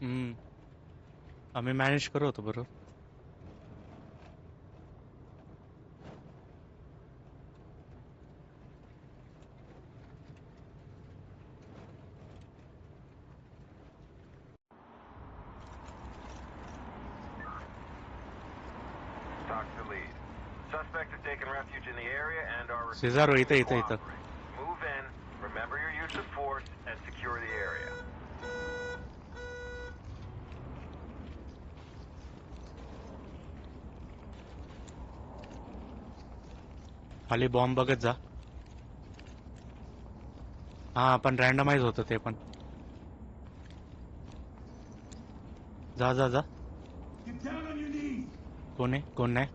आम्ही मॅनेज करत होतो बरोबर. Talk to lead. Suspects have taken refuge in the area and are Cesaro, refusing to इथं. cooperate. Move in, remember your use of force, and secure the area. खाली bomb बघत जा. हा पण रॅन्डमाइज होतं ते पण. जा जा जा. कोण आहे कोण नाही.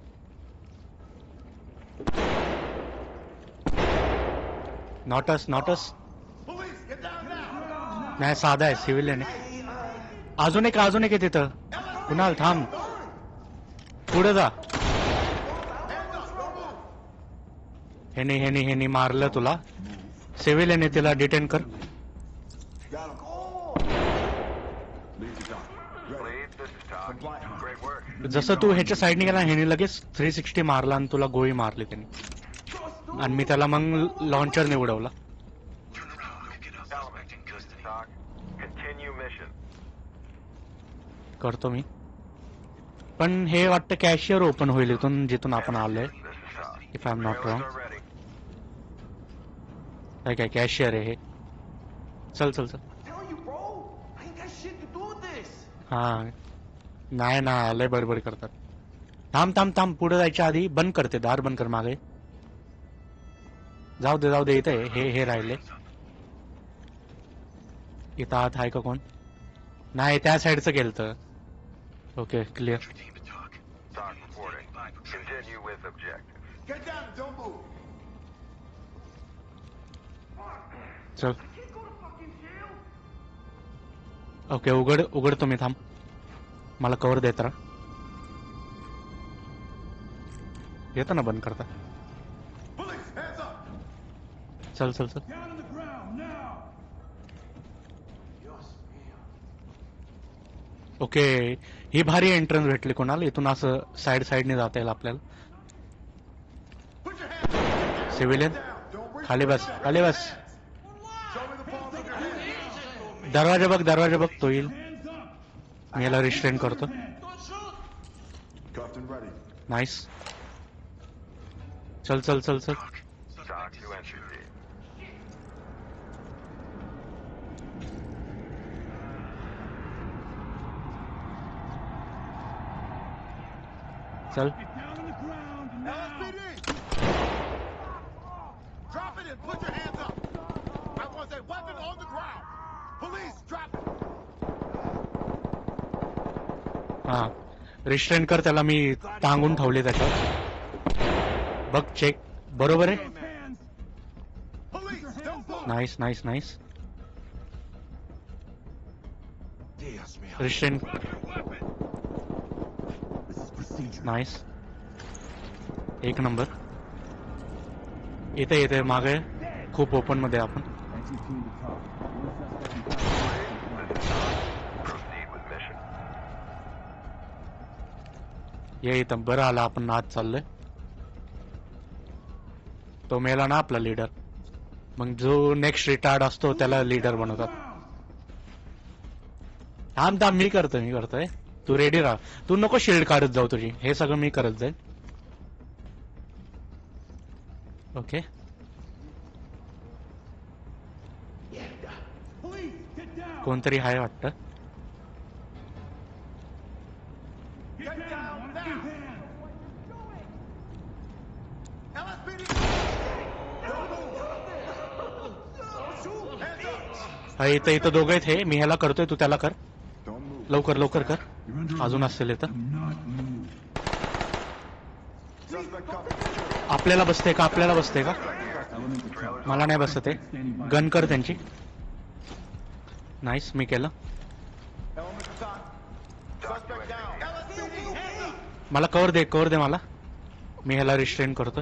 नॉटस नाही, साधा आहे, सिव्हिलियन आहे. अजून एक आहे तिथं. कुणाल थांब, पुढे जा. हे मारलं तुला. सिव्हिलियन आहे, तिला डिटेन कर. Lead, this is Talk. Great work. जसं तू ह्याच्या साईडने गेला ह्याने लगेच 360 मारला आणि तुला गोळी मारली त्याने. आणि मी त्याला मग लॉन्चरने उडवला. Talk. Continue mission. करतो मी. पण हे वाटतं कॅशियर ओपन होईल इथून जिथून आपण आलोय. This is Talk. If I am not Trailers wrong. are ready. काय कॅशियर आहे हे. चल चल चल. Tell you, bro. I ain't got shit to do with this. हा नाही ना, लय बडबड करतात. थांब पुढे जायच्या आधी बंद करते, दार बंद कर मागे. जाऊ दे इथे हे राहिले. इथं आत आहे का कोण. नाही, त्या साईडचं गेलं तर. Okay clear. Talk reporting. Continue with objective. Get down and don't move. चल. Can't go to fucking jail. Okay उघडतो मी. थांब, मला कवर देत राहा. येतं ना बंद करता. Police, hands up. चल Down on the ground now. Dios mío. Okay, ही भारी एंट्रन्स भेटली कोणाला. इथून असं साईडने जाता येईल आपल्याला. Put your hands up. Civilian Don't reach खाली for बस, the खाली बस. Show me the palms of your hands. दरवाजा बघ तो येईल. मी याला रिस्ट्रेन करतो. Cuffed and ready. नाईस. चल Talk to entry team. चल. LSPD. Drop it and put your hands up. I want a weapon on the ground. Police, drop it. हा restrain कर त्याला. मी टांगून ठेवले त्याच्यावर. बघ चेक बरोबर आहे. Police, don't move. Nice. Dios mío. Restrain. This is procedure. Nice. एक number. इथे मागे खूप ओपन मध्ये आपण. Proceed with mission. ये इथं बरं आला, आपण आत चाललोय. तो मेला ना आपला लीडर. मग जो नेक्स्ट रिटार्ड असतो त्याला लीडर बनवतात. थांब मी करतोय. तू रेडी राहा. तू नको शिल्ड काढत जाऊ तुझी. हे सगळं मी करत जाईल. ओके. कोणतरी आहे वाटतं. Get down now. LSPD. Don't move. Don't shoot. Hands up. हा इथं दोघं आहेत. हे मी ह्याला करतोय, तू त्याला कर. Don't move. लवकर कर. अजून असेल इथं. Suspect covered. आपल्याला बसते का. मला नाही बसत आहे. गन कर त्यांची. नाईस, मी केलं. Element to time. Suspect down. LSPD, hands up. मला कवर दे मला. मी ह्याला रिस्ट्रेन करतो.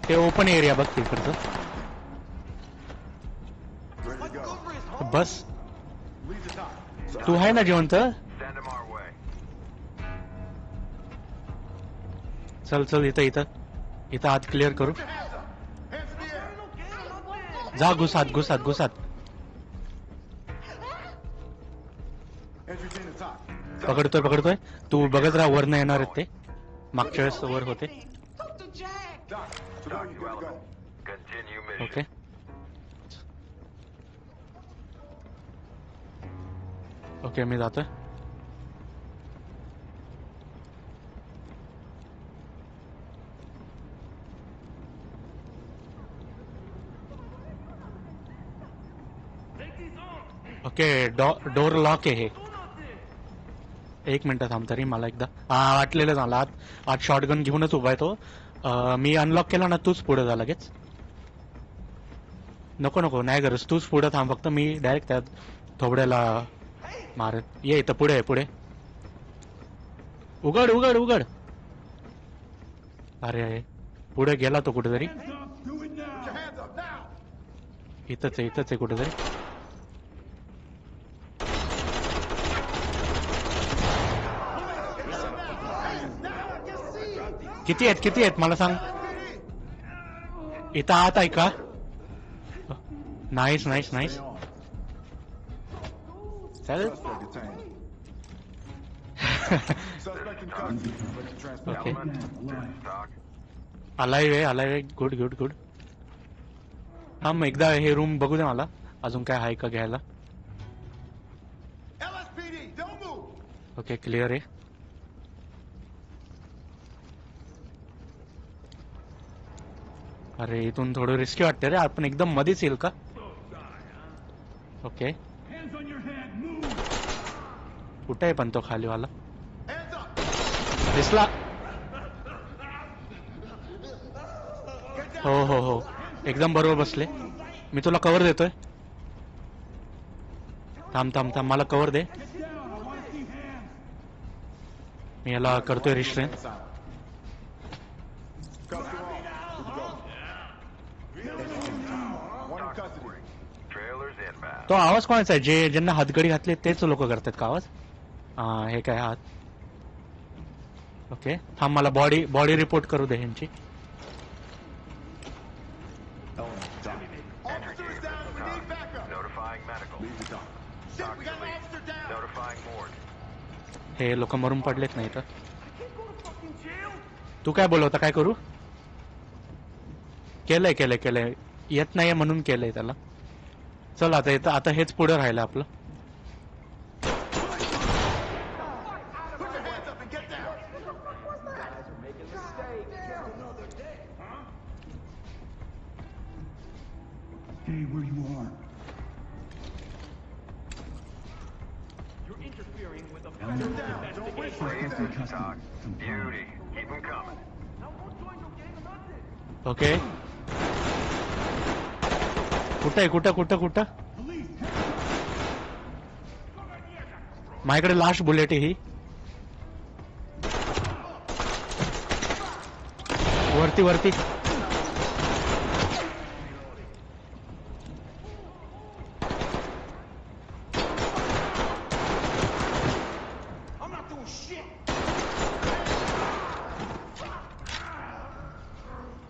ते ओपन एरिया बघ तिकडचं. Ready to go. बस. Lead the time. तू आहे ना जिवंत. चल चल इथं इथं इथं आत क्लिअर करू. Put your hands up. Hands in the air. जा घुसात घुसात घुसात. Entry team to talk. पकडतोय पकडतोय. तू बघत राहा वरनं येणार आहेत ते. मागच्या वेळेस वर होते. Talk to Jack. Doc, so now you good to go. Continue mission. Okay. Okay मी जातोय. ओके डोर लॉक आहे हे. एक मिनिट थांब तरी मला एकदा वाटलेलं झालं आत शॉटगन घेऊनच उभा आहे तो. मी अनलॉक केला ना तूच पुढे जा लगेच. नको नको नाही गरज तूच पुढे थांब फक्त मी डायरेक्ट त्या थोबड्याला मारत ये इथं पुढे पुढे. उघड उघड उघड. अरे पुढे गेला तो कुठेतरी. Put your hands up now. इथंच आहे कुठेतरी. किती आहेत मला सांग. इथं आत आहे का. Nice nice nice. चल. Suspect detained. Suspect in custody. Ready to transport. Okay. Talk. आलाय गुड गुड गुड. हा मग एकदा हे रूम बघू दे मला अजून काय आहे का घ्यायला. LSPD, don't move. Okay clear आहे. अरे इथून थोडं रिस्की वाटतं रे. आपण एकदम मध्येच येईल का. ओके कुठे आहे पण तो खालीवाला. Hands up. दिसला. Get down. हो हो हो एकदम बरोबर बसले. मी तुला कव्हर देतोय. थांब थांब थांब मला कव्हर दे. मी याला करतोय restrain. Inside. Custody all. Good to go. One in custody. Trailers inbound. तो आवाज कोणाचा आहे. जे ज्यांना हातगडी घातली तेच लोक करतात का आवाज. हे काय हात. ओके थांब मला बॉडी रिपोर्ट करू दे ह्यांची. Officer is down. We need backup. Notifying medical. Leave the dock. Shit, we got an officer down. Notifying morgue. हे लोक मरून पडलेत नाही तर. तू काय बोलवता काय करू. केलंय येत नाहीये म्हणून केलंय त्याला. चल आता हेच पुढे राहिलं आपलं. Put your hands up and get down. Stay where you are. Get down. Don't waste your Please, Suspect in custody. talk. Beauty. Keep them coming. Okay कुठं माझ्याकडे लास्ट बुलेट आहे ही. वरती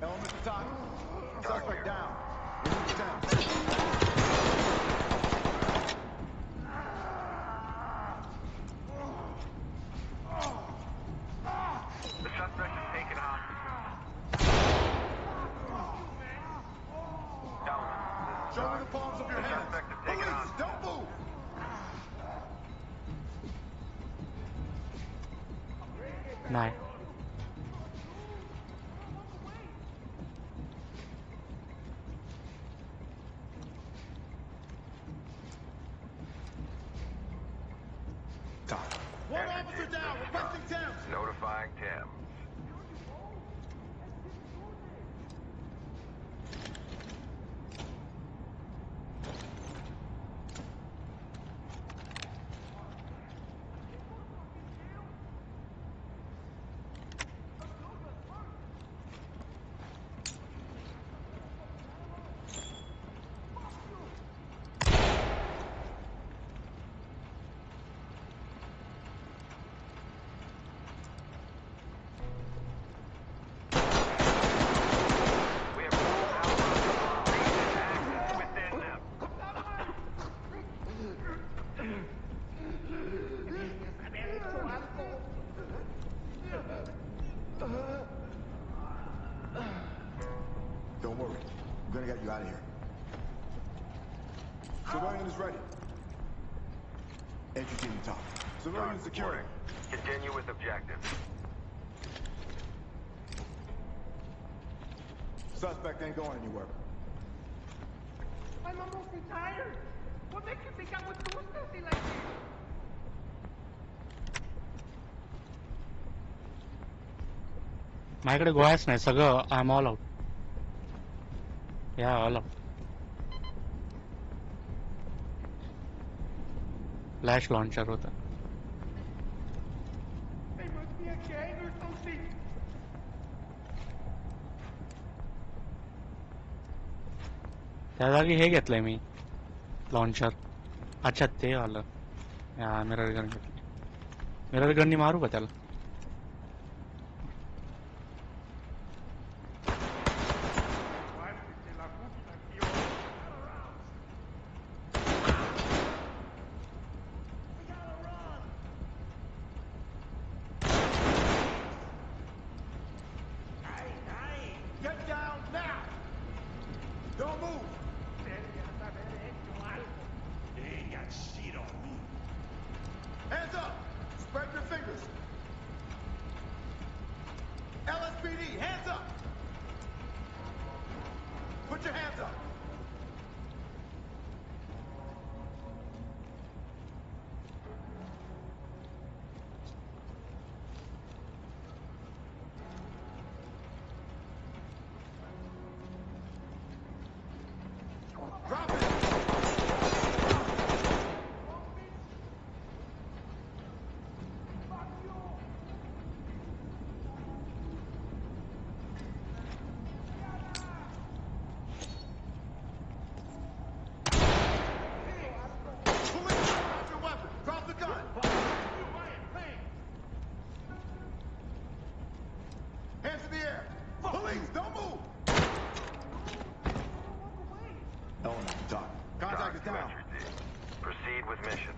Element to talk. Suspect down. We need down. The suspect is taken hostage. Element. Show me the palms of your The hands. suspect is taken Police, hostage. don't move. नाही. One officer down. Requesting Thames. Notifying Tim. gonna get you out of here. Civilian is ready. Entry team top. Civilian Talk secure. reporting. Continue with objective. Suspect ain't going anywhere. I'm almost retired. What makes you think I would do something like this? माझ्याकडे गोळ्याच नाही सगळं I am all out या all out flash launcher होता They must be a gang or something. त्या जागी हे घेतलंय मी launcher अच्छा ते आलं या मिरर गन घेतली मिरर गननी मारू का त्याला Guárdese la puta, tío. Get down now! Don't move! Deberías haber hecho algo. They ain't got shit on me. Hands up! Spread your fingers. LSPD, hands up! Put your hands up. Drop it! Police, drop your weapon. Drop the gun. Hands in the air. Police, don't move. Element, talk. Contact is Talk to down. entry team. Proceed with mission.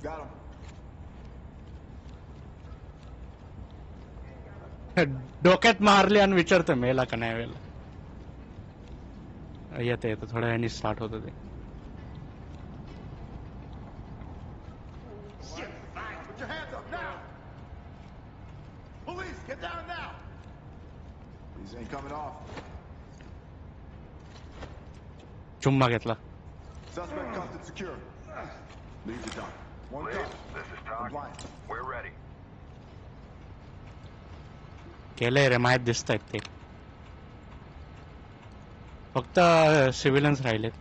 Got him. डोक्यात मारले आणि विचारतो मेला का नाही वेळेला येतं येतं थोड्या वेळाने स्टार्ट होतं ते Put your hands up now. Police, get down now. These ain't coming off. चुम्मा घेतला Suspect cuffed and secure. Leave the dock. One Lead, cuff. this is Talk. Compliant. We're ready. केलंय रे माहीत दिसत आहेत ते फक्त सिव्हिलन्स राहिलेत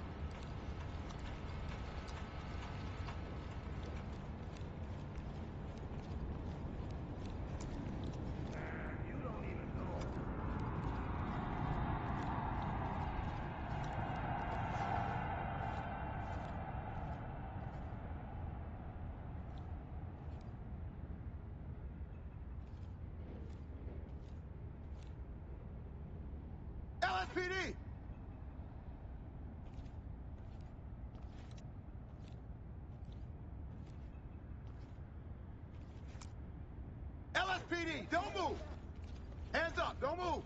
LSPD. LSPD, don't move. Hands up, don't move.